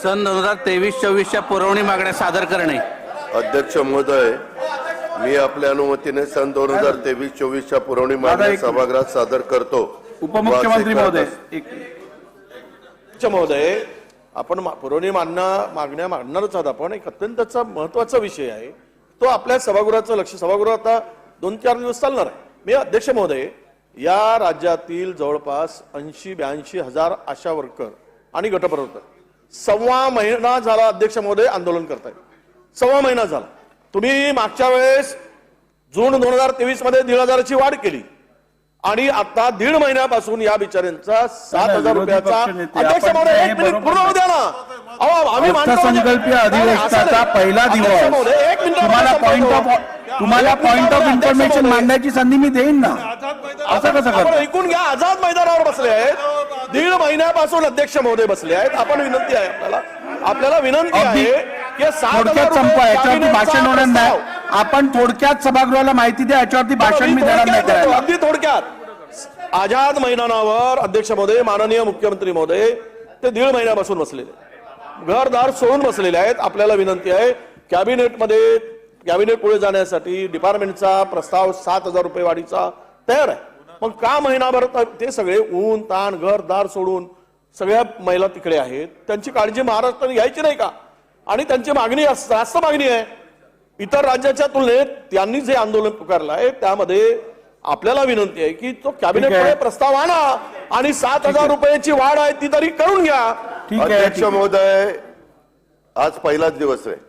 सन 2023-24च्या पुरवणी मागण्या सादर करणे। अध्यक्ष महोदय, मी आपल्या अनुमतीने सन 2023-24च्या पुरवणी मागण्या सभागृहात सादर करतो। उपमुख्यमंत्री महोदय, महोदय, आपण पुरवणी मागण्या मांडणारच आहोत। आपण एक अत्यंत महत्वाचा विषय आहे तो आपल्या सभागृहाचं लक्ष, सभागृह आता 2-4 दिवस चालणार आहे। मी अध्यक्ष महोदय, या राज्यातील जवळपास 80-82 हजार आशा वर्कर आणि गटप्रवर्तक 1.25 महिना झाला अध्यक्ष महोदय आंदोलन करतायत। 1.25 महिना झाला। तुम्ही मागच्या वेळेस जून 2023 मध्ये 1,500ची वाढ केली आणि आता 1.5 महिन्यापासून या बिचाऱ्यांचा 7,000 रुपयाचा अध्यक्ष महोदय 1 मिनिट पूर्ण होऊ द्या ना। आम्ही अर्थसंकल्पीय अधिवेशनाचा पहिला दिवस तुम्हाला पॉइंट ऑफ इन्फॉर्मेशन मांडण्याची संधी मी देईन ना। असं कसं करता? ऐकून घ्या, आझाद मैदानावर बसले आहेत 1.5 महिन्यापासून अध्यक्ष महोदय बसले आहेत। आपण विनंती आहे आपल्याला विनंती आहे की 7,000 याच्यावरती भाषण होणार नाही। आपण थोडक्यात सभागृहाला माहिती द्या, याच्यावरती भाषण मी देणार नाही। अगदी थोडक्यात आझाद मैदानावर अध्यक्ष महोदय, माननीय मुख्यमंत्री महोदय ते 1.5 महिन्यापासून बसलेले, घरदार सोडून बसलेले आहेत। आपल्याला विनंती आहे कॅबिनेट पुढे जाण्यासाठी डिपार्टमेंटचा प्रस्ताव 7,000 रुपये वाढीचा तयार आहे। मग का महिनाभर ते सगळे ऊन ताण घरदार सोडून सगळ्या महिला तिकडे आहेत, त्यांची काळजी महाराष्ट्राने घ्यायची नाही का? आणि त्यांची मागणी जास्त मागणी आहे इतर राज्याच्या तुलनेत। त्यांनी जे आंदोलन पुकारलं आहे त्यामध्ये आपल्याला विनंती आहे की तो कॅबिनेटमध्ये प्रस्ताव आणा आणि 7,000 रुपयाची वाढ आहे ती तरी करून घ्या। अध्यक्ष महोदय, आज पहिलाच दिवस आहे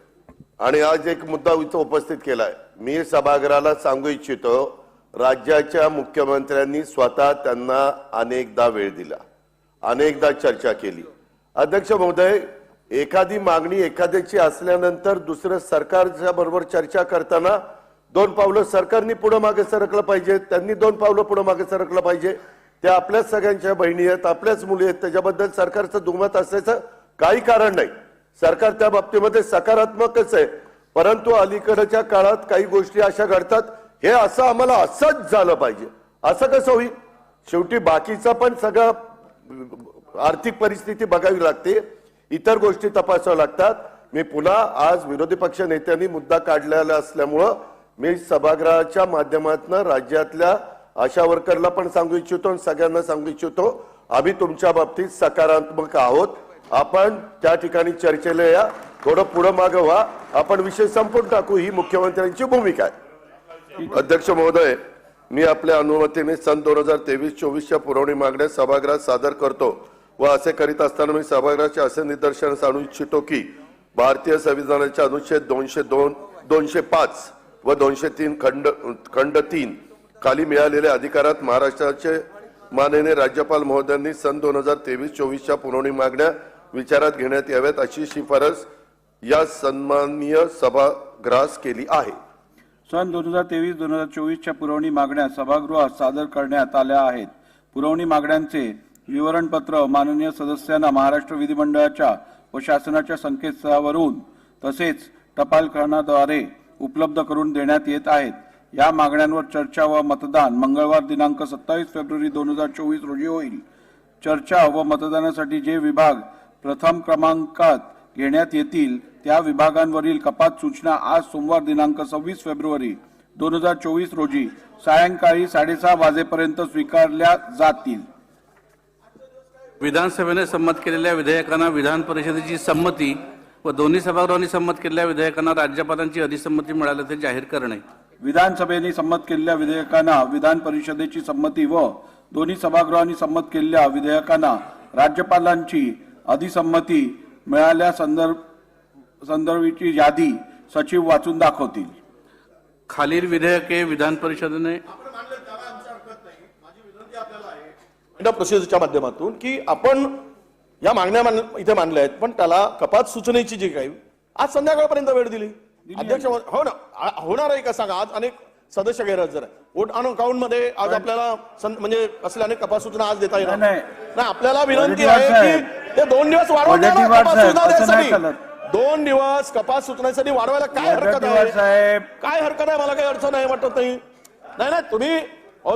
आणि आज एक मुद्दा इथं उपस्थित केलाय। मी सभागृहाला सांगू इच्छितो, राज्याच्या मुख्यमंत्र्यांनी स्वतः त्यांना अनेकदा वेळ दिला, अनेकदा चर्चा केली। अध्यक्ष महोदय, एखादी मागणी एखाद्याची असल्यानंतर दुसरं सरकारच्या बरोबर चर्चा करताना 2 पावलं सरकारने पुढे मागे सरकलं पाहिजे, त्यांनी 2 पावलं पुढे मागे सरकलं पाहिजे। त्या आपल्याच सगळ्यांच्या बहिणी आहेत, आपल्याच मुली आहेत, त्याच्याबद्दल सरकारचं दुमत असायचं काही कारण नाही। सरकार त्या बाबतीमध्ये सकारात्मकच आहे, परंतु अलीकडच्या काळात काही गोष्टी अशा घडतात, हे असं आम्हाला असंच झालं पाहिजे, असं कसं होईल? शेवटी बाकीचा पण सगळं आर्थिक परिस्थिती बघावी लागते, इतर गोष्टी तपासाव्या लागतात। मी पुन्हा आज विरोधी पक्ष नेत्यांनी मुद्दा काढलेला असल्यामुळं मी सभागृहाच्या माध्यमातून राज्यातल्या आशा वर्करला पण सांगू इच्छितो आणि सगळ्यांना सांगू इच्छितो, आम्ही तुमच्या बाबतीत सकारात्मक आहोत। आपण त्या ठिकाणी चर्चेला या, थोडं पुढे मागे व्हा, आपण विषय संपून टाकू, ही मुख्यमंत्र्यांची भूमिका आहे। अध्यक्ष महोदय, मी आपल्या अनुमतीने सन 2023-24च्या पुरवणी मागण्या सभागृहात सादर करतो व असे करीत असताना मी सभागृहाचे असे निदर्शनास आणू इच्छितो की भारतीय संविधानाच्या अनुच्छेद 202, 205 व 203 खंड 3 खाली मिळालेल्या अधिकारात महाराष्ट्राचे माननीय राज्यपाल महोदयांनी सन 2023-24च्या पुरवणी मागण्या विचारात घेण्यात याव्यात अशी शिफारस या सन्माननीय सभागृहास केली आहे। सन 2023-2024च्या पुरवणी मागण्या सभागृहात सादर करण्यात आल्या आहेत। पुरवणी मागण्यांचे विवरणपत्र माननीय सदस्यांना महाराष्ट्र विधिमंडळाच्या व शासनाच्या संकेतस्थळावरून तसेच टपालखानाद्वारे उपलब्ध करून देण्यात येत आहेत। या मागण्यांवर चर्चा व मतदान मंगळवार दिनांक 27 फेब्रुवारी 2024 रोजी होईल। चर्चा व मतदानासाठी जे विभाग प्रथम क्रमांकात घेण्यात येतील त्या विभागांवरील कपात सूचना आज सोमवार दिनांक 26 फेब्रुवारी 2024 रोजी सायंकाळी 6:30 वाजेपर्यंत स्वीकारल्या जातील। विधानसभेने संमत केलेल्या विधेयकांना विधान परिषदेची संमती व दोन्ही सभागृहांनी संमत केलेल्या विधेयकांना राज्यपालांची अधिसंमती मिळाल्याचे जाहीर करणे। विधानसभेने संमत केलेल्या विधेयकांना विधान परिषदेची संमती व दोन्ही सभागृहांनी संमत केलेल्या विधेयकांना राज्यपालांची अधिसंमती मिळाल्या संदर्भाची यादी सचिव वाचून दाखवतील। खालील विधेयके विधान परिषदेने प्रोसिजरच्या माध्यमातून की आपण या मागण्या इथे मांडल्या आहेत, पण त्याला कपात सूचनेची जी काही आज संध्याकाळपर्यंत वेळ दिली अध्यक्ष। हो ना, होणार आहे का सांगा? आज अनेक सदस्य गैरहजर आहे, वोट ऑन अकाउंट मध्ये आज आपल्याला म्हणजे असल्या अनेक कपात सूचना आज देता येणार नाही। आपल्याला विनंती आहे की ते 2 दिवस वाढवून द्या कपात सूचना देण्यासाठी। 2 दिवस कपात सूचनेसाठी वाढवायला काय हरकत आहे? काय हरकत आहे? मला काही अडचण नाही वाटत नाही। नाही तुम्ही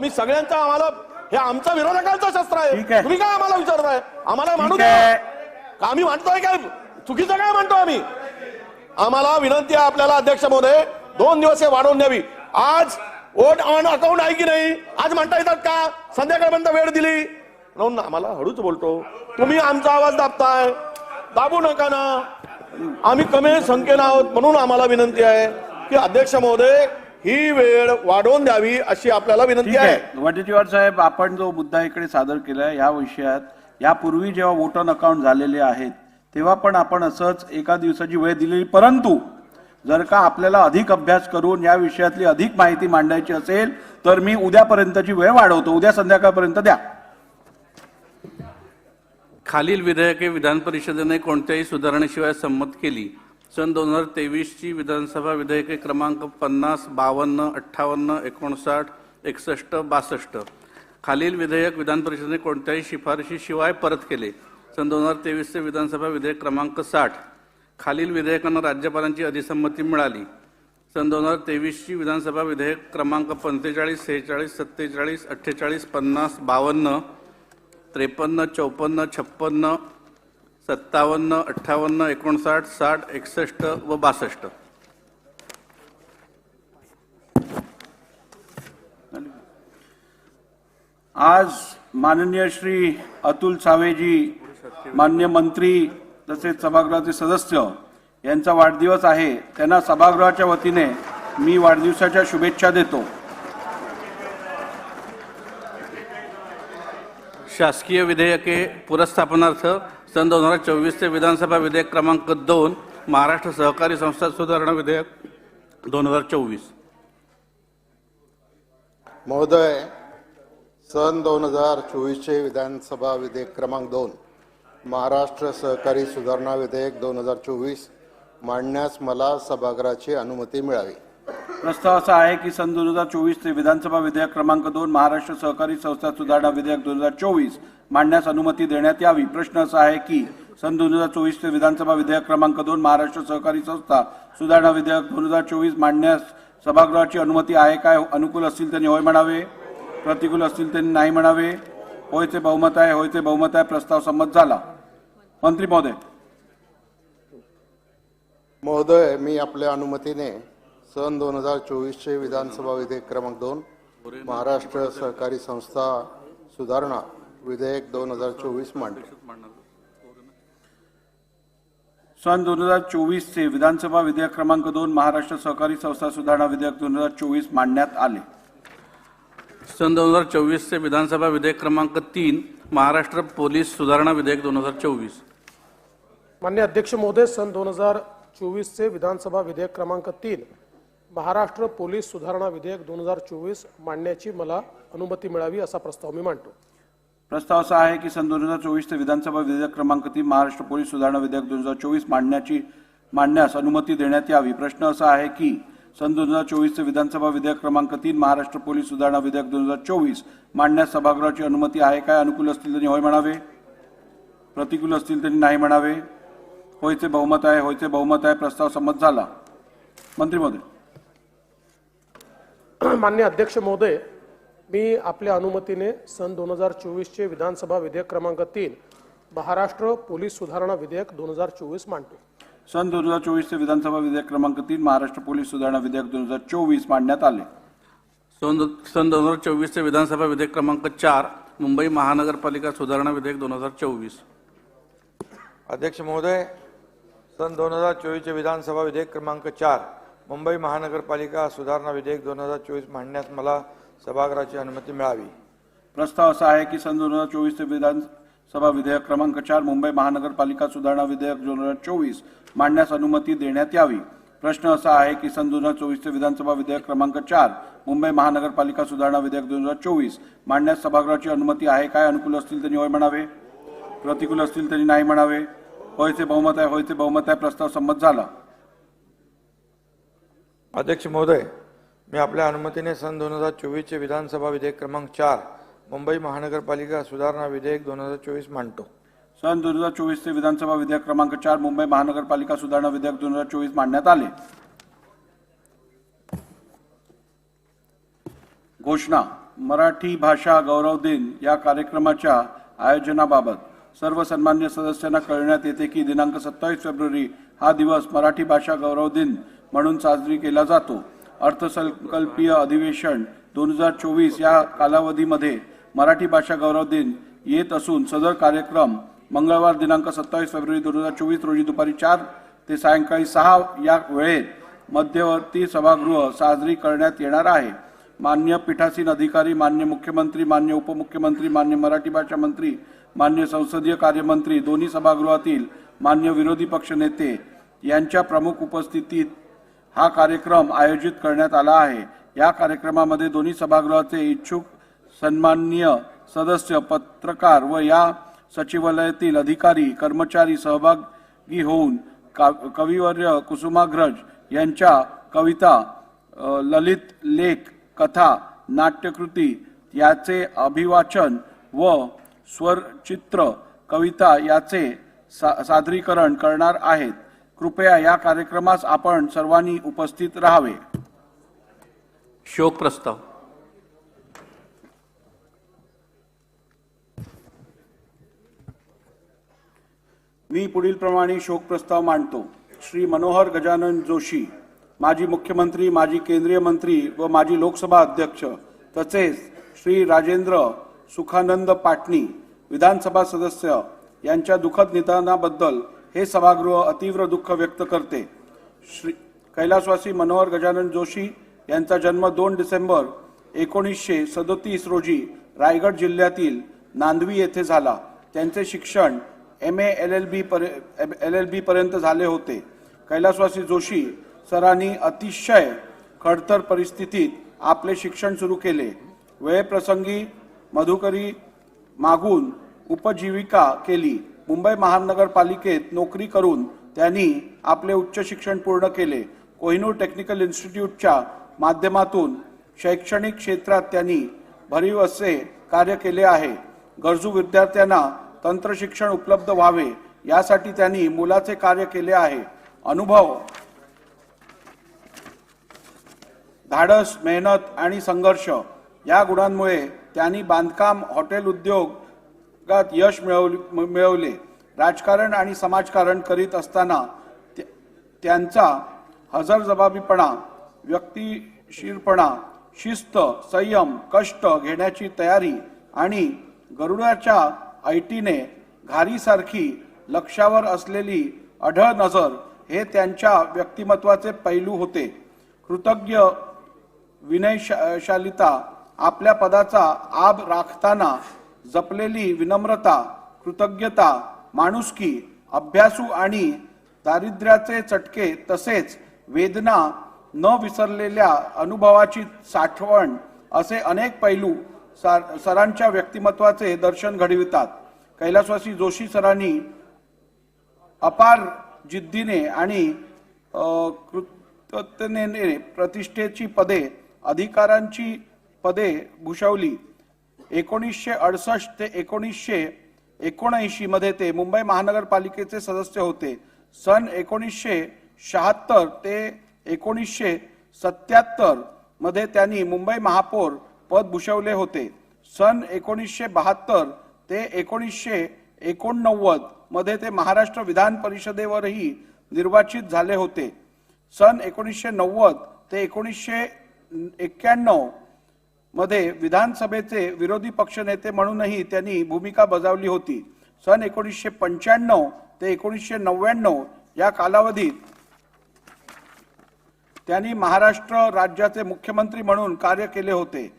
मी सगळ्यांचा आम्हाला हे आमचा विरोधकांचं शस्त्र ठीक आहे. आहे. तुम्ही काय आम्हाला विचारताय? आम्हाला मांडू ठीक द्या. आहे. का आम्ही मांडतोय काय चुकीचं काय म्हणतो आम्ही? आम्हाला विनंती आहे आपल्याला अध्यक्ष महोदय 2 दिवस हे वाढवून द्यावी. आज वोट ऑन अकाउंट आहे की नाही आज म्हणता येतात का? संध्याकाळपर्यंत वेळ दिली म्हणून आम्हाला हळूच बोलतो. तुम्ही आमचा आवाज दाबताय, दाबू नका ना. आम्ही कमी संख्येनं आहोत म्हणून आम्हाला विनंती आहे की अध्यक्ष महोदय ही वेळ वाढवून द्यावी अशी आपल्याला विनंती ठीक आहे. आहे. वडेट्टीवार साहेब, आपण जो मुद्दा इकडे सादर केलाय या विषयात यापूर्वी जेव्हा वोट ऑन अकाउंट झालेले आहेत तेव्हा पण आपण असंच एका दिवसाची वेळ दिलेली, परंतु जर का आपल्याला अधिक अभ्यास करून या विषयातली अधिक माहिती मांडायची असेल तर मी उद्यापर्यंतची वेळ वाढवतो. उद्या संध्याकाळपर्यंत द्या. खालील विधेयके विधान परिषदेने कोणत्याही सुधारणेशिवाय संमत केली. सन 2023 ची विधानसभा विधेयके क्रमांक 50, 52, 58, 59, 61, 62. खालील विधेयक विधान परिषदेने कोणत्याही शिफारशीशिवाय परत केले. सन 2023 चे विधानसभा विधेयक क्रमांक 60. खालील विधेयकांना राज्यपालांची अधिसंमती मिळाली. सन 2023 ची विधानसभा विधेयक क्रमांक 45, 46, 47, 48, 50, 52, 53, 54, 56, 57, 58, 59, 60, 61 व 62. आज माननीय श्री अतुल सावेजी, मान्य मंत्री तसेच सभागृहाचे सदस्य यांचा वाढदिवस आहे. त्यांना सभागृहाच्या वतीने मी वाढदिवसाच्या शुभेच्छा देतो. शासकीय विधेयके पुरस्थापनार्थ सन 2024 चे विधानसभा विधेयक क्रमांक 2 महाराष्ट्र सहकारी संस्था सुधारणा विधेयक 2024. महोदय, सन 2024 चे विधानसभा विधेयक क्रमांक 2 महाराष्ट्र सहकारी सुधारणा विधेयक 2024 मांडण्यास मला सभागृहाची अनुमती मिळावी. प्रस्ताव असा आहे की सन 2024 चे विधानसभा विधेयक क्रमांक 2 महाराष्ट्र सहकारी संस्था सुधारणा विधेयक 2024 मांडण्यास अनुमती देण्यात यावी. प्रश्न असा आहे की सन 2024 चे विधानसभा विधेयक क्रमांक 2 महाराष्ट्र सहकारी संस्था सुधारणा विधेयक 2024 मांडण्यास सभागृहाची अनुमती आहे काय? अनुकूल असतील त्यांनी होय म्हणावे, प्रतिकूल असतील त्यांनी नाही म्हणावे. होयचे बहुमत आहे, होयचे बहुमत आहे. प्रस्ताव संमत झाला. मंत्री महोदय. महोदय, मी आपल्या अनुमतीने सन 2024 चे विधानसभा विधेयक क्रमांक 2 महाराष्ट्र सहकारी संस्था सुधारणा विधेयक 2024 मांडतो. सन 2024 चे विधानसभा विधेयक क्रमांक 2 महाराष्ट्र सहकारी संस्था सुधारणा विधेयक 2024 मांडण्यात आले. सन 2024 चे विधानसभा विधेयक क्रमांक 3 महाराष्ट्र पोलीस सुधारणा विधेयक 2024. माननीय अध्यक्ष महोदय, सन 2024 चे विधानसभा विधेयक क्रमांक 3 महाराष्ट्र पोलीस सुधारणा विधेयक 2024 मांडण्याची मला अनुमती मिळावी असा प्रस्ताव मी मांडतो. प्रस्ताव असा आहे की सन 2024 चे विधानसभा विधेयक क्रमांक 3 महाराष्ट्र पोलीस सुधारणा विधेयक 2024 मांडण्यास अनुमती देण्यात यावी. प्रश्न असा आहे की सन 2024 चे विधानसभा विधेयक क्रमांक 3 महाराष्ट्र पोलीस सुधारणा विधेयक 2024 मांडण्यास सभागृहाची अनुमती आहे काय? अनुकूल असतील त्यांनी होय म्हणावे, प्रतिकूल असतील त्यांनी नाही म्हणावे. होयचे बहुमत आहे, होयचे बहुमत आहे. प्रस्ताव संमत झाला. मंत्री महोदय. माननीय अध्यक्ष महोदय, मी आपल्या अनुमतीने सन 2024 चे विधानसभा विधेयक क्रमांक 3 महाराष्ट्र पोलीस सुधारणा विधेयक 2024 मांडतो. सन 2024 चे विधानसभा विधेयक क्रमांक 3 महाराष्ट्र पोलीस सुधारणा विधेयक 2024 मांडण्यात आले. सन 2024 चे विधानसभा विधेयक क्रमांक 4 मुंबई महानगरपालिका सुधारणा विधेयक 2024. अध्यक्ष महोदय, सन 2024 चे विधानसभा विधेयक क्रमांक 4 मुंबई महानगरपालिका सुधारणा विधेयक 2024 मांडण्यास मला सभागृहाची अनुमती मिळावी. प्रस्ताव असा आहे की सन 2024 चे विधानसभा विधेयक क्रमांक 4 मुंबई महानगरपालिका सुधारणा विधेयक 2024 मांडण्यास अनुमती देण्यात यावी. प्रश्न असा आहे की सन 2024 चे विधानसभा विधेयक क्रमांक 4 मुंबई महानगरपालिका सुधारणा विधेयक 2024 मांडण्यास सभागृहाची अनुमती आहे काय? अनुकूल असतील त्यांनी होय म्हणावे, प्रतिकूल असतील त्यांनी नाही म्हणावे. होयचे बहुमत आहे, होयचे बहुमत आहे. प्रस्ताव संमत झाला. अध्यक्ष महोदय, मी आपल्या अनुमतीने सन 2024 चे विधानसभा विधेयक क्रमांक 4 मुंबई महानगरपालिका सुधारणा विधेयक 2024 मांडतो. सन 2024 चे विधानसभा विधेयक क्रमांक 4 मुंबई महानगरपालिका सुधारणा विधेयक 2024 मांडण्यात आले. घोषणा. मराठी भाषा गौरव दिन या कार्यक्रमाच्या आयोजनाबाबत सर्व सन्मान्य सदस्यांना कळविण्यात येते की दिनांक 27 फेब्रुवारी हा दिवस मराठी भाषा गौरव दिन म्हणून साजरी केला जातो. अर्थसंकल्पीय अधिवेशन 2024 या कालावधीमध्ये मराठी भाषा गौरव दिन येत असून सदर कार्यक्रम मंगळवार दिनांक 27 फेब्रुवारी 2024 रोजी दुपारी 4 ते सायंकाळी 6 या वेळेत मध्यवर्ती सभागृह साजरी करण्यात येणार आहे. मान्य पीठासीन अधिकारी, मान्य मुख्यमंत्री, मान्य उपमुख्यमंत्री, मान्य मराठी भाषा मंत्री, मान्य संसदीय कार्यमंत्री, दोन्ही सभागृहातील मान्य विरोधी पक्ष नेते यांच्या प्रमुख उपस्थितीत हा कार्यक्रम आयोजित करण्यात आला आहे. या कार्यक्रमामध्ये दोन्ही सभागृहाचे इच्छुक सन्माननीय सदस्य, पत्रकार व या सचिवालयातील अधिकारी कर्मचारी सहभागी होऊन कविवर्य कुसुमाग्रज यांच्या कविता, ललित लेख, कथा, नाट्यकृती याचे अभिवाचन व स्वरचित्र कविता याचे सादरीकरण करणार आहेत. कृपया या कार्यक्रमास आपण सर्वांनी उपस्थित राहावे. शोक प्रस्ताव. मी पुढील प्रमाणे शोक प्रस्ताव मांडतो. श्री मनोहर गजानन जोशी, माजी मुख्यमंत्री, माजी केंद्रीय मंत्री व माजी लोकसभा अध्यक्ष, तसेच श्री राजेंद्र सुखानंद पाटणी, विधानसभा सदस्य यांच्या दुःखद निधनाबद्दल हे सभागृह अतीव्र दुःख व्यक्त करते. श्री कैलासवासी मनोहर गजानन जोशी यांचा जन्म 2 डिसेंबर 1937 रोजी रायगड जिल्ह्यातील नांदवी येथे झाला. त्यांचे शिक्षण MA LLB पर्यंत झाले होते. कैलासवासी जोशी सरांनी अतिशय खडतर परिस्थितीत आपले शिक्षण सुरू केले. वेळप्रसंगी मधुकरी मागून उपजीविका केली. मुंबई महानगरपालिकेत नोकरी करून त्यांनी आपले उच्च शिक्षण पूर्ण केले. कोहिनूर टेक्निकल इन्स्टिट्यूटच्या माध्यमातून शैक्षणिक क्षेत्रात त्यांनी भरीव असे कार्य केले आहे. गरजू विद्यार्थ्यांना तंत्र शिक्षण उपलब्ध व्हावे यासाठी त्यांनी मोलाचे कार्य केले आहे. अनुभव, धाडस, मेहनत आणि संघर्ष या गुणांमुळे त्यांनी बांधकाम, हॉटेल उद्योगात यश मिळवले. राजकारण आणि समाजकारण करीत असताना त्यांचा हजरजबाबीपणा, व्यक्तिशीलपणा, शिस्त, संयम, कष्ट घेण्याची तयारी आणि गरुडाच्या ऐटीने घारीसारखी लक्ष्यावर असलेली अढळ नजर हे त्यांच्या व्यक्तिमत्वाचे पैलू होते. कृतज्ञ, विनयशालिता, आपल्या पदाचा आब राखताना जपलेली विनम्रता, कृतज्ञता, माणुसकी, अभ्यासू आणि दारिद्र्याचे चटके तसेच वेदना न विसरलेल्या अनुभवाची साठवण असे अनेक पैलू सरांच्या व्यक्तिमत्वाचे दर्शन घडवितात. कैलासवासी जोशी सरांनी अपार जिद्दीने आणि कृतज्ञतेने प्रतिष्ठेची पदे, अधिकारांची पदे भूषवली. 1968 ते 1979 मध्ये ते मुंबई महानगरपालिकेचे सदस्य होते. सन 1976 ते 1977 मध्ये त्यांनी मुंबई महापौर पद भूषवले होते. सन 1972 ते 1989 मध्ये ते महाराष्ट्र विधान परिषदेवरही निर्वाचित झाले होते. सन 1990 ते 1991 मध्ये विधानसभेचे विरोधी पक्षनेते म्हणूनही त्यांनी भूमिका बजावली होती. सन 1995 ते 1999 या कालावधीत त्यांनी महाराष्ट्र राज्याचे मुख्यमंत्री म्हणून कार्य केले होते.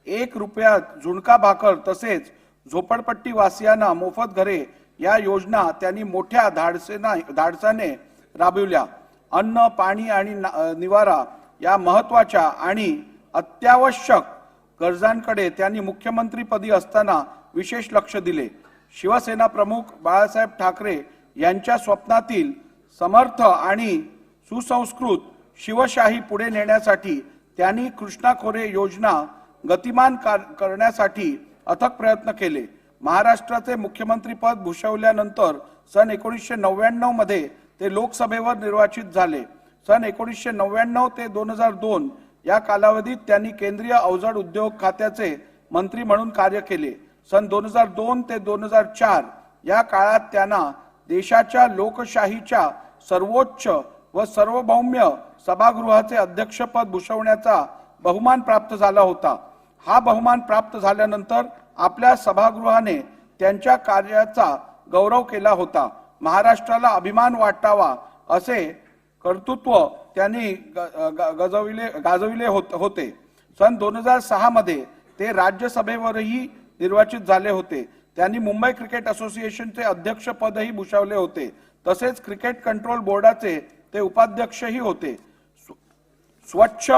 1 रुपयात झुणका भाकर तसेच झोपडपट्टी वासियांना मोफत घरे या योजना त्यांनी मोठ्या धाडसाने राबविल्या. अन्न, पाणी आणि निवारा या महत्वाच्या आणि अत्यावश्यक गरजांकडे त्यांनी मुख्यमंत्रीपदी असताना विशेष लक्ष दिले. शिवसेना प्रमुख बाळासाहेब ठाकरे यांच्या स्वप्नातील समर्थ आणि सुसंस्कृत शिवशाही पुढे नेण्यासाठी त्यांनी कृष्णा खोरे योजना गतिमान करण्यासाठी अथक प्रयत्न केले. महाराष्ट्राचे मुख्यमंत्रीपद भूषवल्यानंतर सन 1999 मध्ये ते लोकसभेवर निर्वाचित झाले. सन 1999 ते 2002 या कालावधीत त्यांनी केंद्रीय अवजड उद्योग खात्याचे मंत्री म्हणून कार्य केले. सन 2002 ते 2004 या काळात त्यांना देशाच्या लोकशाहीच्या सर्वोच्च व सार्वभौम्य सभागृहाचे अध्यक्षपद भूषवण्याचा बहुमान प्राप्त झाला होता. हा बहुमान प्राप्त झाल्यानंतर आपल्या सभागृहाने त्यांच्या कार्याचा गौरव केला होता. महाराष्ट्राला अभिमान वाटावा असे कर्तृत्व त्यांनी गाजविले होते. सन 2006 मध्ये ते राज्यसभेवरही निर्वाचित झाले होते. त्यांनी मुंबई क्रिकेट असोसिएशनचे अध्यक्षपदही भूषवले होते. तसेच क्रिकेट कंट्रोल बोर्डाचे ते उपाध्यक्षही होते. स्वच्छ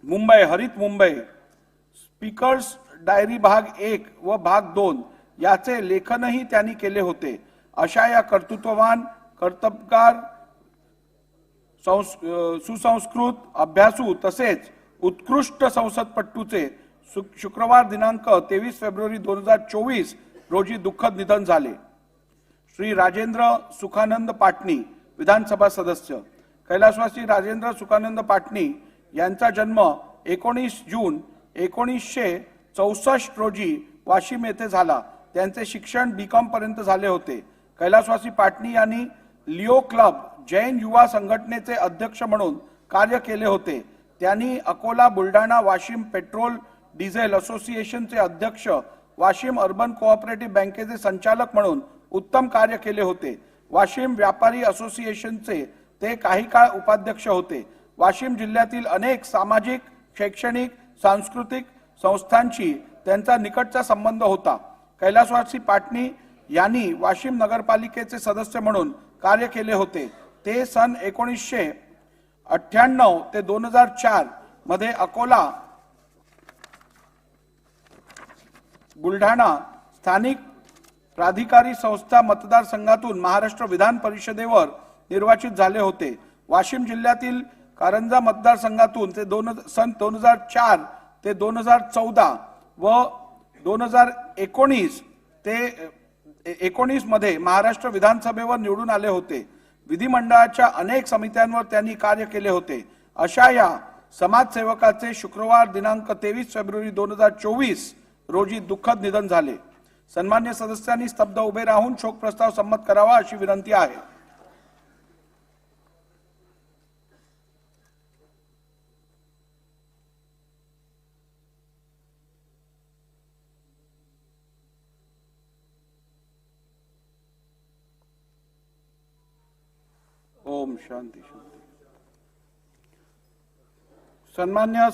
मुंबई, हरित मुंबई, स्पीकर्स डायरी भाग 1 व भाग 2 याचे लेखनही त्यांनी केले होते. अशा या कर्तृत्ववान, कर्तबगार, सुसंस्कृत, अभ्यासू तसेच उत्कृष्ट संसदपटूचे शुक्रवार दिनांक 23 फेब्रुवारी 2024 रोजी दुःखद निधन झाले. श्री राजेंद्र सुखानंद पाटणी, विधानसभा सदस्य. कैलासवासी राजेंद्र सुखानंद पाटणी यांचा जन्म 19 जून 1964 रोजी वाशिम येथे झाला. त्यांचे शिक्षण B.Com पर्यंत झाले होते. कैलासवासी पाटणी यांनी लिओ क्लब जैन युवा संघटनेचे अध्यक्ष म्हणून कार्य केले होते. त्यांनी अकोला, बुलढाणा, वाशिम पेट्रोल डिझेल असोसिएशनचे अध्यक्ष, वाशिम अर्बन कोऑपरेटिव्ह बँकेचे संचालक म्हणून उत्तम कार्य केले होते. वाशिम व्यापारी असोसिएशनचे ते काही काळ उपाध्यक्ष होते. वाशिम जिल्ह्यातील अनेक सामाजिक, शैक्षणिक, सांस्कृतिक संस्थांशी त्यांचा निकटचा संबंध होता. कैलासवासी पाटणी यांनी वाशिम नगरपालिकेचे सदस्य म्हणून कार्य केले होते. ते सन 1998 ते 2004 मध्ये अकोला, बुलढाणा स्थानिक प्राधिकारी संस्था मतदारसंघातून महाराष्ट्र विधान परिषदेवर निर्वाचित झाले होते. वाशिम जिल्ह्यातील कारंजा मतदारसंघातून ते सन 2004 ते 2014 व 2019 ते 19 मध्ये महाराष्ट्र विधानसभेवर निवडून आले होते. विधिमंडळाच्या अनेक समित्यांवर त्यांनी कार्य केले होते. अशा या समाजसेवकाचे शुक्रवार दिनांक 23 फेब्रुवारी 2024 रोजी दुःखद निधन झाले. सन्मान्य सदस्यांनी स्तब्ध उभे राहून शोक प्रस्ताव संमत करावा अशी विनंती आहे. ओम शांती शांती. सन्मान्य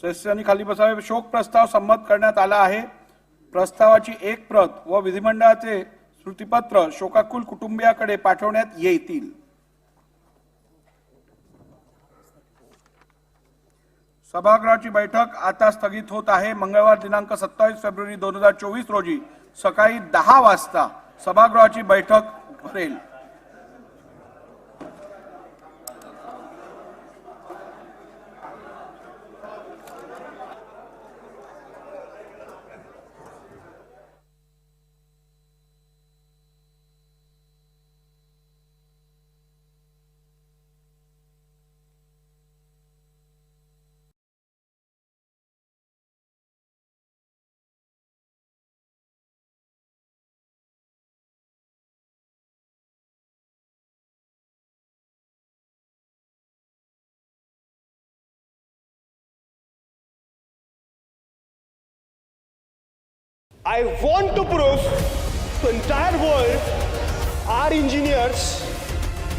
सदस्यांनी खाली बसावे. शोक प्रस्ताव संमत करण्यात आला आहे. प्रस्तावाची एक प्रत व विधिमंडळाचे स्मृतिपत्र शोकाकुल कुटुंबियाकडे पाठवण्यात येतील. सभागृहाची बैठक आता स्थगित होत आहे. मंगळवार दिनांक 27 फेब्रुवारी 2024 रोजी सकाळी 10 वाजता सभागृहाची बैठक भरेल. I want to prove to the entire world our engineers